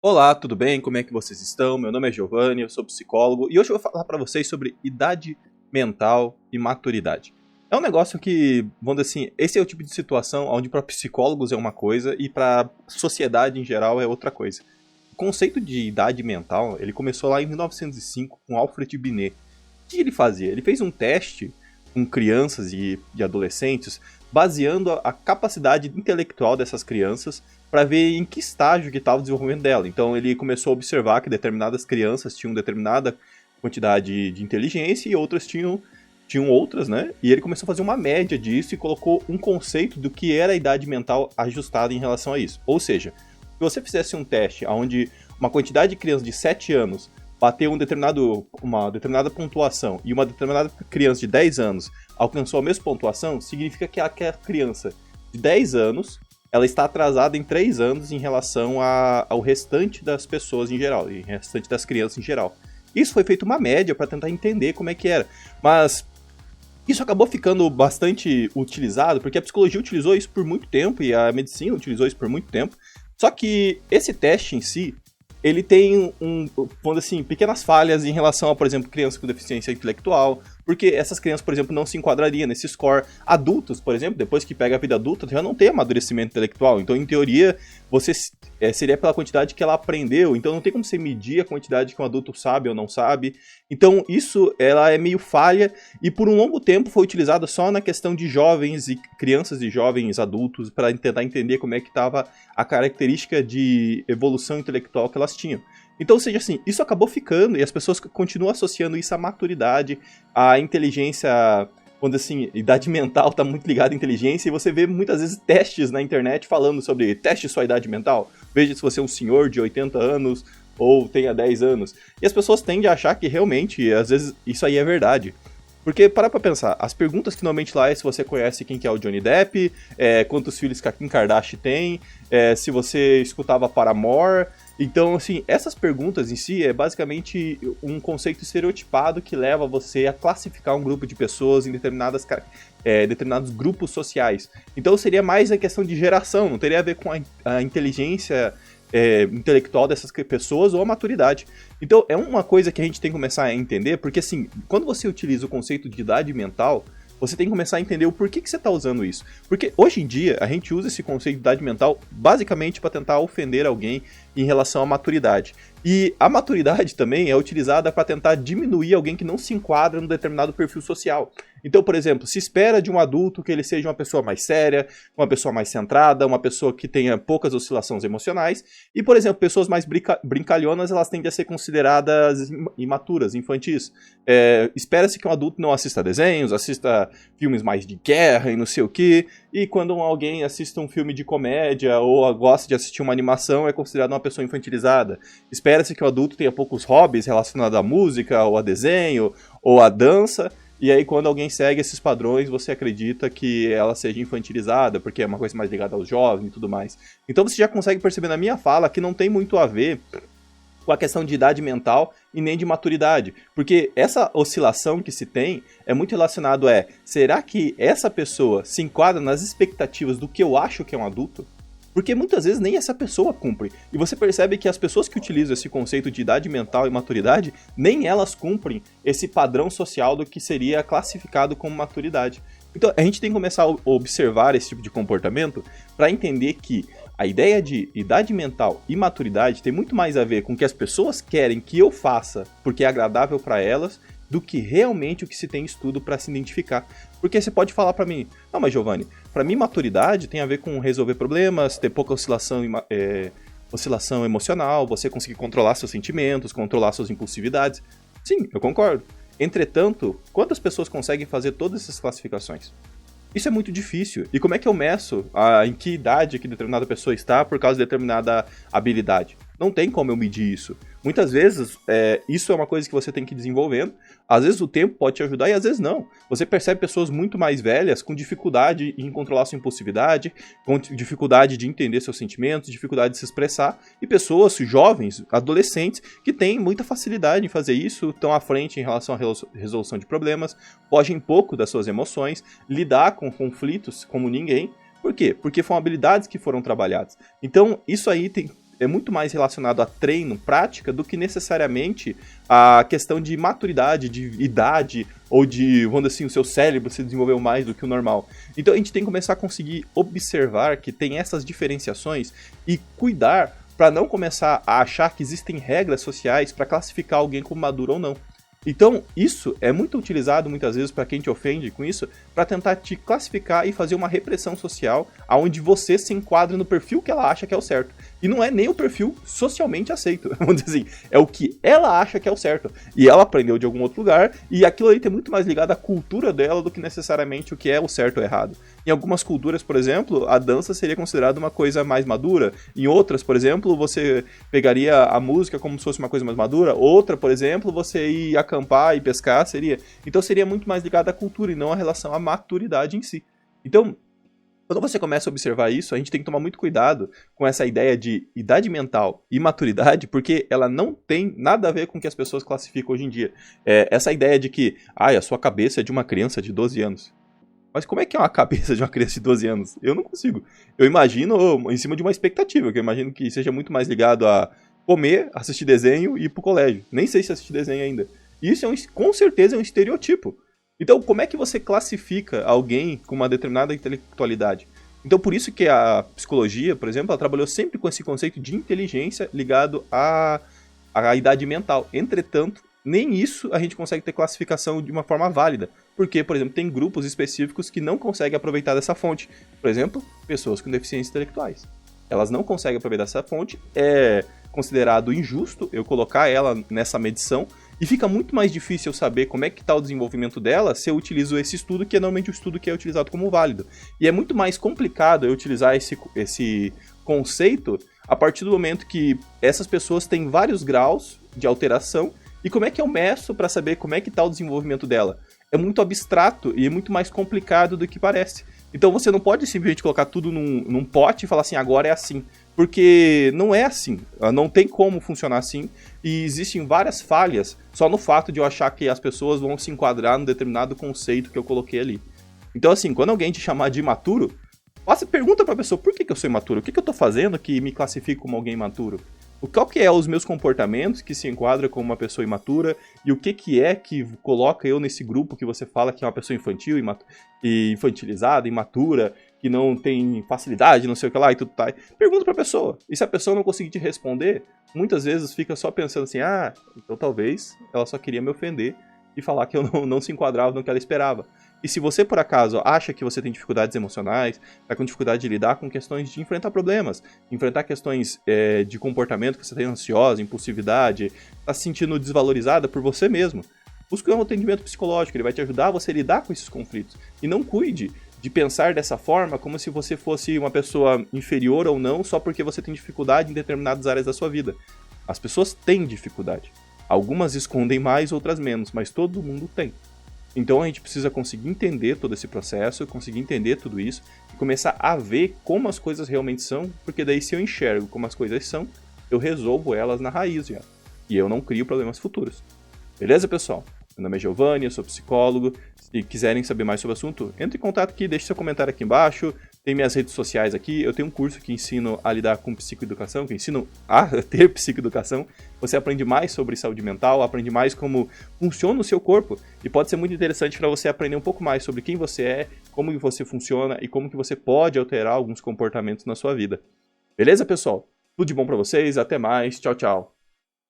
Olá, tudo bem? Como é que vocês estão? Meu nome é Giovanni, eu sou psicólogo e hoje eu vou falar para vocês sobre idade mental e maturidade. É um negócio que, vamos dizer assim, esse é o tipo de situação onde para psicólogos é uma coisa e para sociedade em geral é outra coisa. O conceito de idade mental, ele começou lá em 1905 com Alfred Binet. O que ele fazia? Ele fez um teste com crianças e adolescentes, baseando a capacidade intelectual dessas crianças para ver em que estágio que estava o desenvolvimento dela. Então ele começou a observar que determinadas crianças tinham determinada quantidade de inteligência e outras tinham outras, né? E ele começou a fazer uma média disso e colocou um conceito do que era a idade mental ajustada em relação a isso. Ou seja, se você fizesse um teste onde uma quantidade de crianças de 7 anos bateu uma determinada pontuação e uma determinada criança de 10 anos alcançou a mesma pontuação, significa que aquela criança de 10 anos ela está atrasada em 3 anos em relação ao restante das pessoas em geral, e restante das crianças em geral. Isso foi feito uma média para tentar entender como é que era, mas isso acabou ficando bastante utilizado, porque a psicologia utilizou isso por muito tempo e a medicina utilizou isso por muito tempo. Só que esse teste em si, ele tem vamos dizer assim, pequenas falhas em relação a, por exemplo, crianças com deficiência intelectual, porque essas crianças, por exemplo, não se enquadrariam nesse score. Adultos, por exemplo, depois que pega a vida adulta, já não tem amadurecimento intelectual. Então, em teoria, você seria pela quantidade que ela aprendeu. Então, não tem como você medir a quantidade que um adulto sabe ou não sabe. Então, isso ela é meio falha e por um longo tempo foi utilizada só na questão de jovens e crianças e jovens adultos para tentar entender como é que estava a característica de evolução intelectual que elas tinham. Então, ou seja, assim, isso acabou ficando e as pessoas continuam associando isso à maturidade, à inteligência, quando assim, idade mental está muito ligada à inteligência e você vê muitas vezes testes na internet falando sobre teste sua idade mental. Veja se você é um senhor de 80 anos ou tenha 10 anos. E as pessoas tendem a achar que realmente, às vezes, isso aí é verdade. Porque, para pra pensar, as perguntas que normalmente lá é se você conhece quem que é o Johnny Depp, quantos filhos que a Kim Kardashian tem, se você escutava Paramore. Então, assim, essas perguntas em si é basicamente um conceito estereotipado que leva você a classificar um grupo de pessoas em determinados grupos sociais. Então seria mais a questão de geração, não teria a ver com a inteligência intelectual dessas pessoas ou a maturidade. Então é uma coisa que a gente tem que começar a entender, porque assim, quando você utiliza o conceito de idade mental, você tem que começar a entender o porquê que você está usando isso. Porque hoje em dia a gente usa esse conceito de idade mental basicamente para tentar ofender alguém em relação à maturidade. E a maturidade também é utilizada para tentar diminuir alguém que não se enquadra num determinado perfil social. Então, por exemplo, se espera de um adulto que ele seja uma pessoa mais séria, uma pessoa mais centrada, uma pessoa que tenha poucas oscilações emocionais. E, por exemplo, pessoas mais brincalhonas, elas tendem a ser consideradas imaturas, infantis. Espera-se que um adulto não assista desenhos, assista filmes mais de guerra e não sei o quê. E quando alguém assiste um filme de comédia ou gosta de assistir uma animação, é considerado uma pessoa infantilizada. Espera-se que o adulto tenha poucos hobbies relacionados à música, ou a desenho, ou à dança. E aí, quando alguém segue esses padrões, você acredita que ela seja infantilizada, porque é uma coisa mais ligada aos jovens e tudo mais. Então você já consegue perceber na minha fala que não tem muito a ver com a questão de idade mental e nem de maturidade. Porque essa oscilação que se tem é muito relacionado será que essa pessoa se enquadra nas expectativas do que eu acho que é um adulto? Porque muitas vezes nem essa pessoa cumpre. E você percebe que as pessoas que utilizam esse conceito de idade mental e maturidade, nem elas cumprem esse padrão social do que seria classificado como maturidade. Então a gente tem que começar a observar esse tipo de comportamento para entender que a ideia de idade mental e maturidade tem muito mais a ver com o que as pessoas querem que eu faça porque é agradável para elas do que realmente o que se tem estudo para se identificar. Porque você pode falar para mim, não, mas Giovanni, para mim maturidade tem a ver com resolver problemas, ter pouca oscilação emocional, você conseguir controlar seus sentimentos, controlar suas impulsividades. Sim, eu concordo. Entretanto, quantas pessoas conseguem fazer todas essas classificações? Isso é muito difícil. E como é que eu meço em que idade que determinada pessoa está por causa de determinada habilidade? Não tem como eu medir isso. Muitas vezes, isso é uma coisa que você tem que ir desenvolvendo. Às vezes o tempo pode te ajudar e às vezes não. Você percebe pessoas muito mais velhas com dificuldade em controlar sua impulsividade, com dificuldade de entender seus sentimentos, dificuldade de se expressar, e pessoas jovens, adolescentes, que têm muita facilidade em fazer isso, estão à frente em relação à resolução de problemas, fogem pouco das suas emoções, lidar com conflitos como ninguém. Por quê? Porque foram habilidades que foram trabalhadas. Então, isso aí é muito mais relacionado a treino, prática, do que necessariamente a questão de maturidade, de idade, ou de, vamos dizer assim, o seu cérebro se desenvolveu mais do que o normal. Então a gente tem que começar a conseguir observar que tem essas diferenciações e cuidar para não começar a achar que existem regras sociais para classificar alguém como maduro ou não. Então, isso é muito utilizado muitas vezes para quem te ofende com isso, para tentar te classificar e fazer uma repressão social aonde você se enquadra no perfil que ela acha que é o certo. E não é nem o perfil socialmente aceito, vamos dizer assim, é o que ela acha que é o certo. E ela aprendeu de algum outro lugar, e aquilo aí tem muito mais ligado à cultura dela do que necessariamente o que é o certo ou errado. Em algumas culturas, por exemplo, a dança seria considerada uma coisa mais madura. Em outras, por exemplo, você pegaria a música como se fosse uma coisa mais madura. Outra, por exemplo, você ir acampar e pescar seria. Então seria muito mais ligado à cultura e não à relação à maturidade em si. Então, quando você começa a observar isso, a gente tem que tomar muito cuidado com essa ideia de idade mental e maturidade, porque ela não tem nada a ver com o que as pessoas classificam hoje em dia. Essa ideia de que, a sua cabeça é de uma criança de 12 anos. Mas como é que é uma cabeça de uma criança de 12 anos? Eu não consigo. Eu imagino em cima de uma expectativa, que eu imagino que seja muito mais ligado a comer, assistir desenho e ir pro colégio. Nem sei se assistir desenho ainda. Isso com certeza é um estereotipo. Então, como é que você classifica alguém com uma determinada intelectualidade? Então, por isso que a psicologia, por exemplo, ela trabalhou sempre com esse conceito de inteligência ligado à idade mental. Entretanto, nem isso a gente consegue ter classificação de uma forma válida. Porque, por exemplo, tem grupos específicos que não conseguem aproveitar dessa fonte. Por exemplo, pessoas com deficiências intelectuais. Elas não conseguem aproveitar essa fonte. É considerado injusto eu colocar ela nessa medição. E fica muito mais difícil eu saber como é que está o desenvolvimento dela se eu utilizo esse estudo, que é normalmente o estudo que é utilizado como válido. E é muito mais complicado eu utilizar esse conceito a partir do momento que essas pessoas têm vários graus de alteração. E como é que eu meço para saber como é que está o desenvolvimento dela? É muito abstrato e é muito mais complicado do que parece. Então você não pode simplesmente colocar tudo num pote e falar assim, agora é assim. Porque não é assim, não tem como funcionar assim, e existem várias falhas só no fato de eu achar que as pessoas vão se enquadrar num determinado conceito que eu coloquei ali. Então assim, quando alguém te chamar de imaturo, pergunta pra pessoa, por que eu sou imaturo? O que eu tô fazendo que me classifica como alguém imaturo? Qual que é os meus comportamentos que se enquadram como uma pessoa imatura, e o que é que coloca eu nesse grupo que você fala que é uma pessoa infantil, e infantilizada, imatura, que não tem facilidade, não sei o que lá, e tudo tá. Pergunta pra pessoa. E se a pessoa não conseguir te responder, muitas vezes fica só pensando assim, então talvez ela só queria me ofender e falar que eu não se enquadrava no que ela esperava. E se você, por acaso, acha que você tem dificuldades emocionais, está com dificuldade de lidar com questões de enfrentar problemas, enfrentar questões de comportamento, que você está ansiosa, impulsividade, está se sentindo desvalorizada por você mesmo, busque um atendimento psicológico, ele vai te ajudar a você lidar com esses conflitos. E não cuide de pensar dessa forma como se você fosse uma pessoa inferior ou não, só porque você tem dificuldade em determinadas áreas da sua vida. As pessoas têm dificuldade. Algumas escondem mais, outras menos, mas todo mundo tem. Então a gente precisa conseguir entender todo esse processo, conseguir entender tudo isso e começar a ver como as coisas realmente são, porque daí se eu enxergo como as coisas são, eu resolvo elas na raiz já. E eu não crio problemas futuros. Beleza, pessoal? Meu nome é Giovanni, eu sou psicólogo. Se quiserem saber mais sobre o assunto, entre em contato aqui, deixe seu comentário aqui embaixo. Tem minhas redes sociais aqui. Eu tenho um curso que ensino a lidar com psicoeducação, que ensino a ter psicoeducação. Você aprende mais sobre saúde mental, aprende mais como funciona o seu corpo. E pode ser muito interessante para você aprender um pouco mais sobre quem você é, como que você funciona e como que você pode alterar alguns comportamentos na sua vida. Beleza, pessoal? Tudo de bom para vocês, até mais, tchau, tchau.